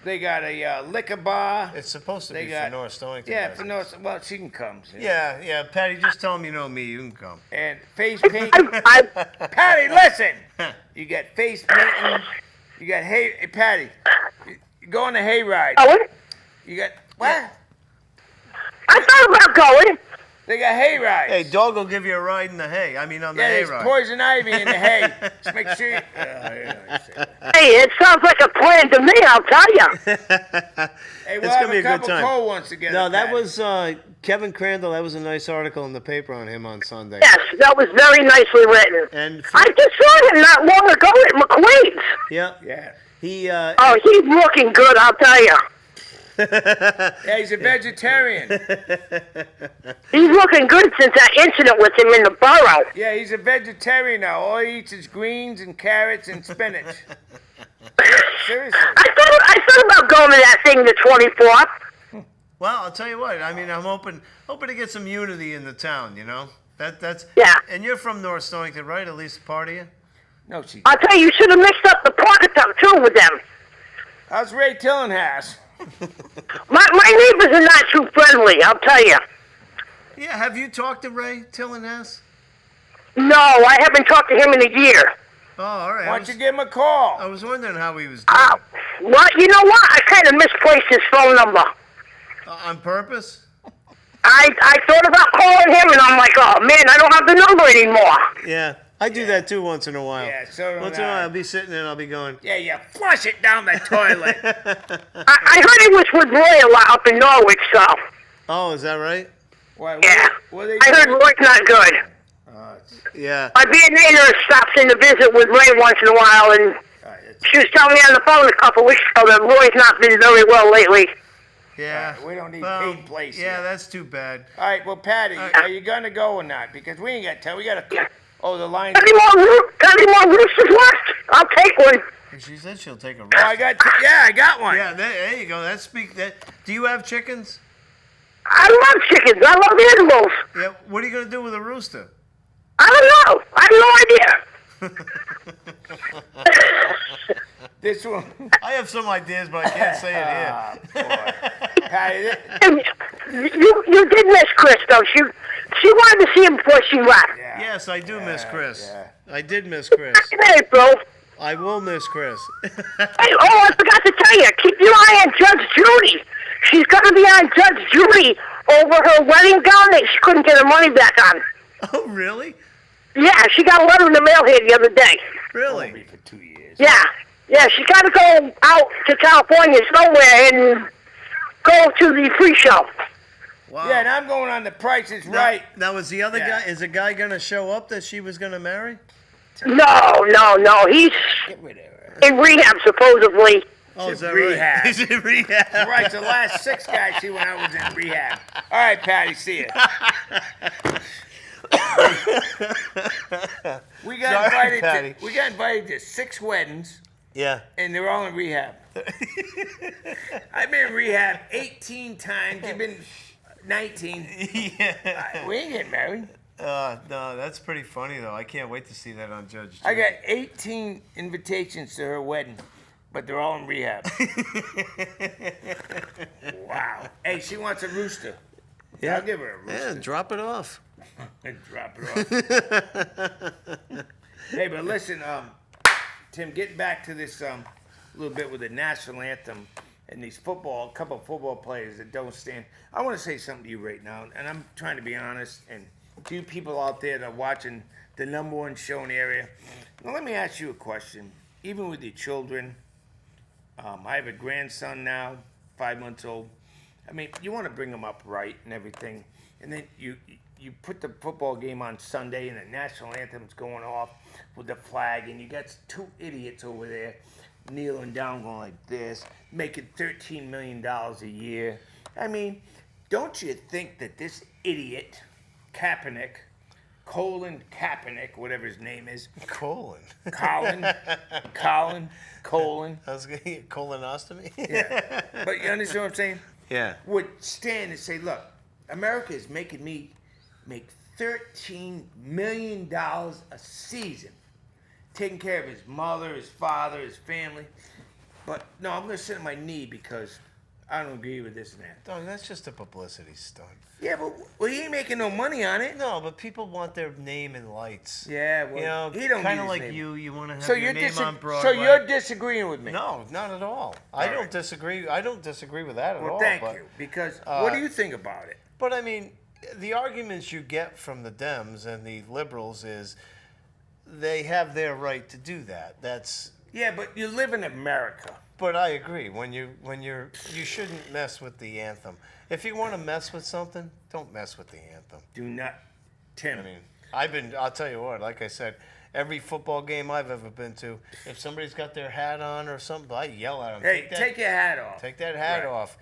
They got a liquor bar. It's supposed to They be got- for North Stonington. Yeah, guys. for North. Well, she can come. Yeah, Patty, just tell him you know me. You can come. And face painting. I Patty, listen. You got face painting. You got hey, Patty. You go on the hayride. going. You got what? I thought about going. They got hayride. Hey, dog will give you a ride in the hay. I mean, on the Yeah, hay there's ride. poison ivy in the hay. Just make sure. Hey, it sounds like a plan to me, I'll tell you. Hey, we'll It's have gonna be a a good couple time. cold ones together. No, that Patty. was Kevin Crandall. That was a nice article in the paper on him on Sunday. Yes, that was very nicely written. And I just saw him not long ago at McQueen's. yeah, Yeah. he Oh, he's looking good, I'll tell you. Yeah, he's a vegetarian. He's looking good since that incident with him in the borough. Yeah, he's a vegetarian now. All he eats is greens and carrots and spinach. Seriously. I thought about going to that thing the 24th. Well, I'll tell you what. I mean, I'm hoping to get some unity in the town. You know, that's Yeah. And you're from North Stonington, right? At least part of you. No, she. I'll tell you, you should have mixed up the pockets up too with them. How's Ray Tillenhouse? My neighbors are not too friendly, I'll tell you. Yeah. Have you talked to Ray Tillenhouse? No, I haven't talked to him in a year. Oh, all right. Why don't you give him a call? I was wondering how he was doing. Well, you know what? I kind of misplaced his phone number. On purpose? I thought about calling him, and I'm like, oh man, I don't have the number anymore. Yeah. I do that too once in a while. Yeah, so do Once in a while, I. I'll be sitting there and I'll be going, Yeah, you flush it down the toilet. I heard he was with Roy a lot up in Norwich, so oh, is that right? Why, yeah. what are they I heard doing? Roy's not good. Yeah. My Vietnamese stops in to visit with Ray once in a while, and All right, it's- she was telling me on the phone a couple weeks ago that Roy's not been very well lately. Yeah. we don't need Well, paid place yeah, here. that's too bad. All right, well, Patty, are you going to go or not? Because we ain't got time. We got to... Oh, the line... Got any more roosters left? I'll take one. She said she'll take a Oh, I got... Yeah, I got one. Yeah, there you go. Do you have chickens? I love chickens. I love animals. Yeah. What are you gonna do with a rooster? I don't know. I have no idea. This one... I have some ideas, but I can't say it here. boy. Patty, You did miss Chris, though. She wanted to see him before she left. yeah. Yes, I do miss Chris. yeah. I did miss Chris. Hey, bro. I will miss Chris. Hey, I forgot to tell you. Keep your eye on Judge Judy. She's going to be on Judge Judy over her wedding gown that she couldn't get her money back on. Oh, really? Yeah, she got a letter in the mail here the other day. Really? Only for 2 years. Yeah. Yeah, she's got to go out to California somewhere and go to the free show. Wow. Yeah, and I'm going on The Price is Right. Now, is the other Yeah. guy? Is the guy gonna show up that she was gonna marry? No. He's Get rid of her. in rehab, supposedly. Oh, She's is that rehab. right? He's in rehab. Right, the last 6 guys she went out was in rehab. All right, Patty, see ya. We got Sorry, invited Patty. to 6 weddings, Yeah. and they're all in rehab. I've been in rehab 18 times. You've been 19. Yeah. We ain't getting married. No, that's pretty funny though. I can't wait to see that on Judge I Judy. got 18 invitations to her wedding, but they're all in rehab. Wow. Hey, she wants a rooster. Yeah. I'll give her a rooster. Yeah, drop it off. And drop it off. Hey, but listen, Tim, getting back to this little bit with the national anthem and these couple of football players that don't stand. I want to say something to you right now, and I'm trying to be honest, and to you people out there that are watching the #1 show in the area. Now, let me ask you a question. Even with your children, I have a grandson now, 5 months old. I mean, you want to bring them up right and everything, and then you put the football game on Sunday and the national anthem's going off with the flag, and you got 2 idiots over there kneeling down going like this, making $13 million a year. I mean, don't you think that this idiot, Kaepernick, Colin Kaepernick, whatever his name is, Colon. Colin, I was gonna get colonostomy. yeah. But you understand what I'm saying? Yeah. Would stand and say, look, America is making me make $13 million a season, taking care of his mother, his father, his family. But no, I'm going to sit on my knee because I don't agree with this and that. Dog, that's just a publicity stunt. Yeah, but well, he ain't making no money on it. No, but people want their name in lights. Yeah, well, You know, he don't kind need of his like name. you want to have So your you're name on Broadway. so you're disagreeing with me. No, not at all. I don't right. disagree. I don't disagree with that at Well, all. thank but, you. Because what do you think about it? But I mean, the arguments you get from the Dems and the liberals is they have their right to do that. That's. Yeah, but you live in America. But I agree. You shouldn't mess with the anthem. If you want to mess with something, don't mess with the anthem. Do not, Tim. I mean, I'll tell you what, like I said, every football game I've ever been to, if somebody's got their hat on or something, I yell at them. Hey, take your hat off. Take that hat Right. off.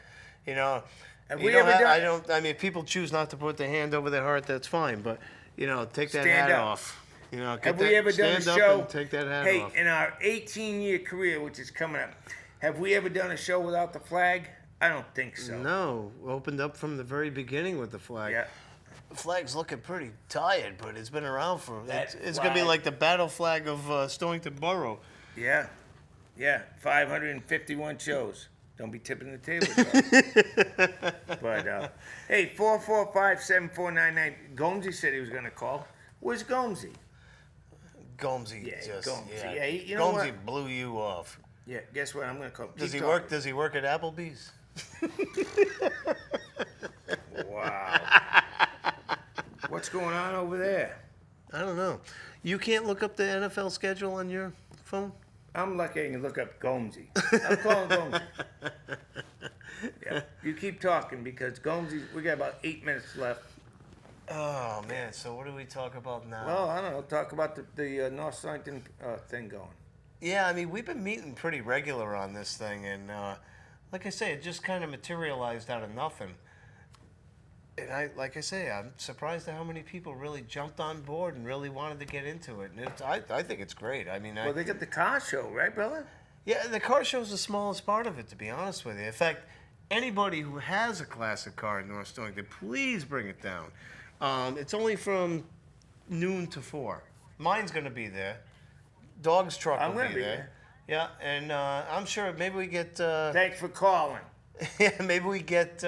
You know, Have you we don't ever have- done- I mean, if people choose not to put their hand over their heart, that's fine. But, take that Stand hat up. off. Get Have that, we ever done a stand show? up and take that hat Hey, off. in our 18-year career, which is coming up, have we ever done a show without the flag? I don't think so. No, opened up from the very beginning with the flag. Yeah. The flag's looking pretty tired, but it's been around for. That It's going to be flag- like the battle flag of Stonington Borough. Yeah. 551 shows. Don't be tipping the table, though. But, hey, 445-7499. Gomesy said he was going to call. Where's Gomesy? Gomesy Yeah, just. Gomesy. Yeah, Yeah, you know Gomesy what? blew you off. Yeah, guess what? I'm going to call. Does Keep he talking. work? Does he work at Applebee's? Wow. What's going on over there? I don't know. You can't look up the NFL schedule on your phone? I'm lucky I can look up Gomesy. I'm calling Gomesy. Yeah. You keep talking because Gomesy, we got about 8 minutes left. Oh, man. So what do we talk about now? Well, I don't know. Talk about the North Signton thing going. Yeah, I mean, we've been meeting pretty regular on this thing, and like I say, it just kind of materialized out of nothing. And I'm surprised at how many people really jumped on board and really wanted to get into it. And I think it's great. I mean, Well, they got the car show, right, brother? yeah, the car show's the smallest part of it, to be honest with you. In fact, anybody who has a classic car in North Stonington, please bring it down. It's only from noon to 4. Mine's going to be there. Dog's truck I'm will gonna be be there. Yeah, and I'm sure maybe we get Thanks for calling. yeah, maybe we get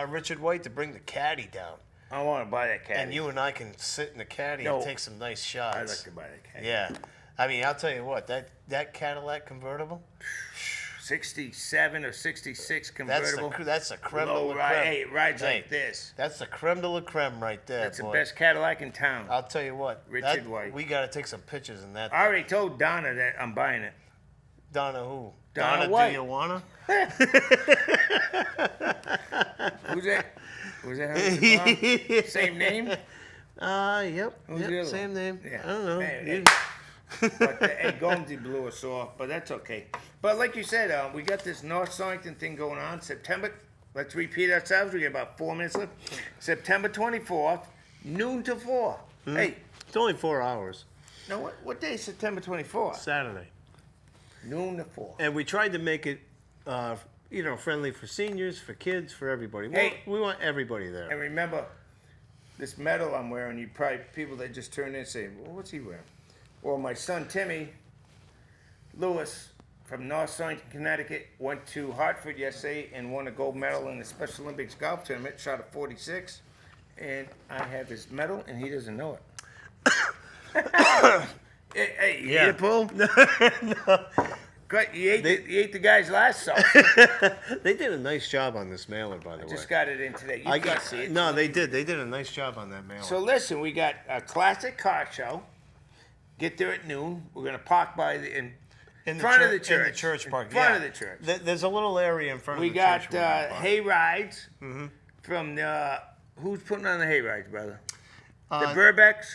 Richard White to bring the caddy down, I want to buy that caddy. and you and I can sit in the caddy No. and take some nice shots. I'd like to buy that caddy. Yeah, I mean, I'll tell you what, that Cadillac convertible, 67 or 66 that's convertible. the creme de Low la ride. creme. Hey, it rides Hey, like this. That's the creme de la creme right there, That's the boy. best Cadillac in town. I'll tell you what, Richard White. We got to take some pictures in that. I already told Donna that I'm buying it. Donna who? Donna White. Do you wanna? Who's that? Was that her? Same name? Yep. Who's Yep, the other same one? name. Yeah. I don't know. Hey, You- But hey, Gomesy blew us off, but that's okay. But like you said, we got this North Stonington thing going on September. Let's repeat ourselves. We got about 4 minutes left. September 24th, noon to 4. Hey, It's only 4 hours. now what day is September 24th? Saturday. Noon to 4. And we tried to make it, friendly for seniors, for kids, for everybody. Hey. We want everybody And there. remember, this medal I'm wearing, you probably, people that just turned in say, well, what's he wearing? Well, my son Timmy Lewis from North Stonington, Connecticut, went to Hartford yesterday and won a gold medal in the Special Olympics golf tournament, shot a 46. And I have his medal, and he doesn't know it. hey, you Yeah. ate a pool? No. Great, you ate the guy's last song. They did a nice job on this mailer, by the way. Just got it in today. You got to see it. No, they did. They did a nice job on that mailer. So listen, we got a classic car show. Get there at noon. We're gonna park by in front of the church. In the church park. In front yeah. of the church. There's a little area in front We of the got church. where we park. hay rides from the. Who's putting on the hay rides, brother? The Uh, Burbecks.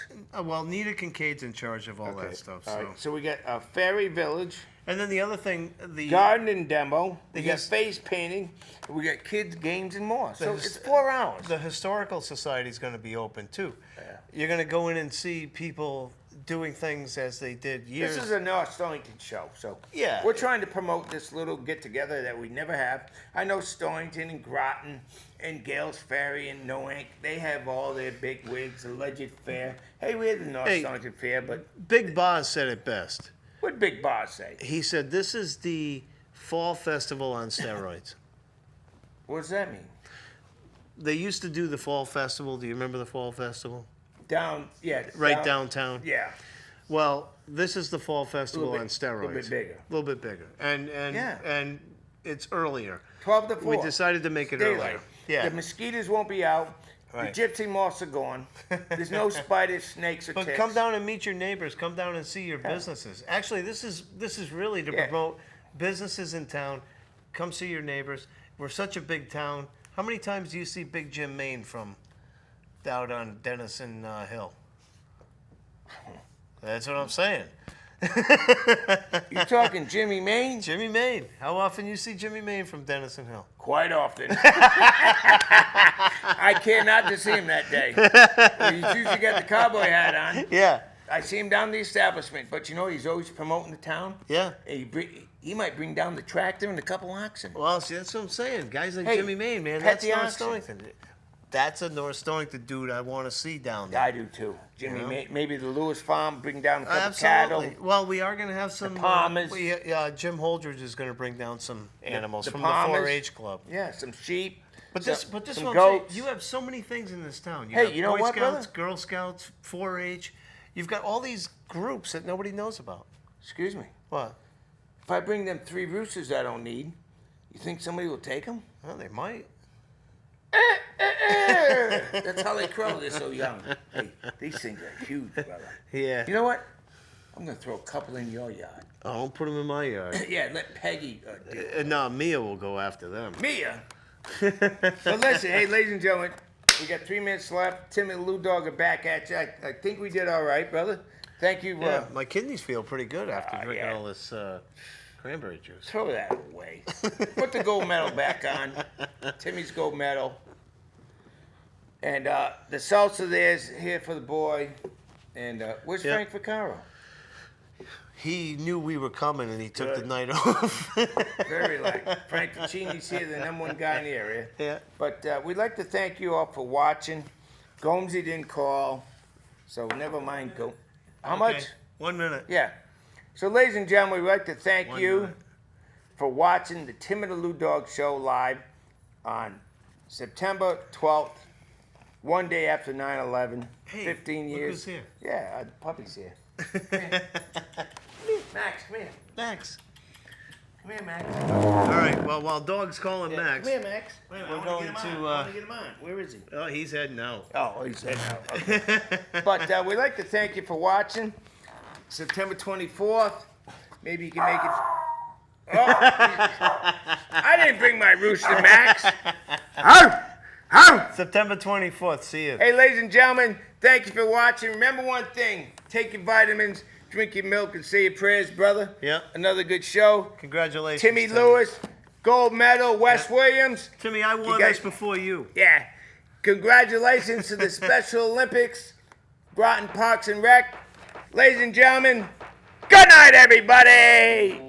Well, Nita Kincaid's in charge of all that stuff. So. All right. So we got a Fairy Village, And then the other thing, the garden and demo. We got his- face painting. We got kids games and more. So his- it's 4 hours. the historical society is going to be open too. Yeah. You're going to go in and see people doing things as they did years. This is a North Stonington show, so Yeah. we're trying to promote this little get-together that we never have. I know Stonington and Groton and Gales Ferry and Noank, they have all their big wigs, alleged fair. Hey, we had the North Hey. Stonington fair, but Big Boz said it best. what did Big Boss say? He said this is the fall festival on steroids. What does that mean? They used to do the fall festival. Do you remember the fall festival? Right Downtown. Yeah. Well, this is the fall festival Little on bit- steroids. little bit bigger. A little bit bigger. And it's earlier. 12 to 4. We decided to make it Daylight. earlier. Yeah. The mosquitoes won't be out. Right. The gypsy moths are gone. There's no spiders, snakes, or But ticks. come down and meet your neighbors. Come down and see your businesses. Actually, this is really to Yeah. promote businesses in town. Come see your neighbors. We're such a big town. How many times do you see Big Jim Maine from out on Denison Hill? That's what I'm saying. You talking Jimmy Maine? Jimmy Maine. How often you see Jimmy Maine from Denison Hill? Quite often. I care not to see him that day. He's usually got the cowboy hat on. Yeah. I see him down the establishment, but you know he's always promoting the town. Yeah. He might bring down the tractor and a couple oxen. Well, see, that's what I'm saying. Guys like Hey, Jimmy Maine, man. pet That's the North oxen. Stonington. That's a North Stonington dude I want to see down there. I do too. Jimmy, You know? maybe the Lewis Farm, bring down a couple Absolutely. cattle. Well, we are going to have some. Palmers. Jim Holdridge is going to bring down some animals the from Palmers. the 4-H club. Yeah, some sheep. But some, this some one, I'm saying, goats. you have so many things in this town. You Hey, have you know Boy what, Scouts, brother? Girl Scouts, 4-H. You've got all these groups that nobody knows about. Excuse me. What? If I bring them 3 roosters I don't need, You think somebody will take them? Well, they might. That's how they crow. They're so young. Hey, these things are huge, brother. Yeah. You know what? I'm gonna throw a couple in your yard. I won't put them in my yard. Yeah, let Peggy do it. No, Mia will go after them. Mia. So listen, hey, ladies and gentlemen, we got 3 minutes left. Tim and Lew Dog are back at you. I think we did all right, brother. Thank you. Yeah, my kidneys feel pretty good after drinking yeah. all this cranberry juice. Throw that away. Put the gold medal back on. Timmy's gold medal. And the salsa there's here for the boy. And where's Frank Vaccaro? He knew we were coming and he took the night off. Very light. Frank Vaccini's here, the #1 guy in the area. Yeah. But we'd like to thank you all for watching. Gomesy didn't call, so never mind. How much? 1 minute. Yeah. So, ladies and gentlemen, we'd like to thank 1 you minute. for watching the Tim and the Lew Dog Show live on September 12th, one day after 9/11, Hey, 15 look years. who's here. Yeah, the puppy's here. Max, come here. Max. Come here, Max. All right. Well, while Dog's calling Max, Come here, Max. Wait a minute, we're I wanna going get him to. on. I want to get him on. Where is he? Oh, he's heading out. Oh, he's heading out. Okay. But we'd like to thank you for watching. September 24th. Maybe you can make it. Oh, I didn't bring my rooster, Max. September 24th. See you. Hey, ladies and gentlemen, thank you for watching. Remember one thing: take your vitamins, drink your milk, and say your prayers, brother. Yeah. Another good show. Congratulations, Timmy Lewis, gold medal. Wes Williams. Timmy, I won guys- this before you. Yeah. Congratulations to the Special Olympics, Groton Parks and Rec. Ladies and gentlemen, good night, everybody.